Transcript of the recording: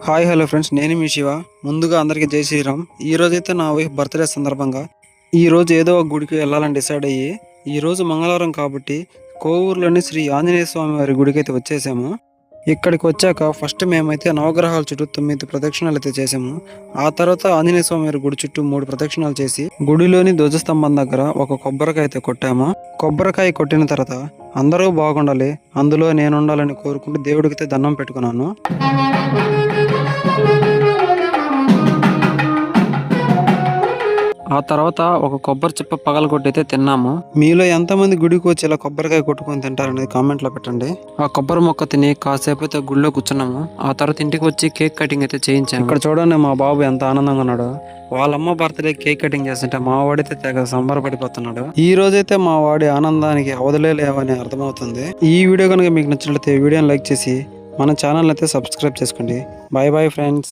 Hi hello friends, నేను మీ శివ. ముందుగా అందరికీ జై శ్రీరామ్. ఈ రోజైతే నా వైఫ్ బర్త్డే సందర్భంగా ఈ రోజు ఏదో ఒక గుడికి వెళ్ళాలని డిసైడ్ అయ్యి, ఈ రోజు మంగళవారం కాబట్టి కోవూరులోని శ్రీ ఆంజనేయ స్వామి వారి గుడికి అయితే వచ్చేసాము. ఇక్కడికి వచ్చాక ఫస్ట్ మేమైతే నవగ్రహాల చుట్టూ 9 ప్రదక్షిణాలు అయితే చేసాము. ఆ తర్వాత ఆంజనేయ స్వామి వారి గుడి చుట్టూ 3 ప్రదక్షిణాలు చేసి గుడిలోని ధ్వజస్తంభం దగ్గర ఒక కొబ్బరికాయ అయితే కొట్టాము. కొబ్బరికాయ కొట్టిన తర్వాత అందరూ బాగుండాలి, అందులో నేను ఉండాలని కోరుకుంటూ దేవుడికి దండం పెట్టుకున్నాను. ఆ తర్వాత ఒక కొబ్బరి చిప్ప పగలగొట్టయితే తిన్నాము. మీలో ఎంతమంది గుడికి వచ్చి ఇలా కొబ్బరికాయ కొట్టుకొని తింటారనేది కామెంట్ లో పెట్టండి. ఆ కొబ్బరి మొక్క తిని కాసేపు అయితే గుడిలో కూర్చున్నాము. ఆ తర్వాత ఇంటికి వచ్చి కేక్ కటింగ్ అయితే చేయించాము. ఇక్కడ చూడండి మా బాబు ఎంత ఆనందంగా ఉన్నాడు. వాళ్ళమ్మ బర్త్డే కేక్ కటింగ్ చేస్తుంటే మా వాడైతే తెగ సంబరపడిపోతున్నాడు. ఈ రోజైతే మా వాడి ఆనందానికి అవధులే లేవని అర్థమవుతుంది. ఈ వీడియో కనుక మీకు నచ్చినట్లయితే వీడియోని లైక్ చేసి మన ఛానల్ అయితే సబ్స్క్రైబ్ చేసుకోండి. Bye bye friends.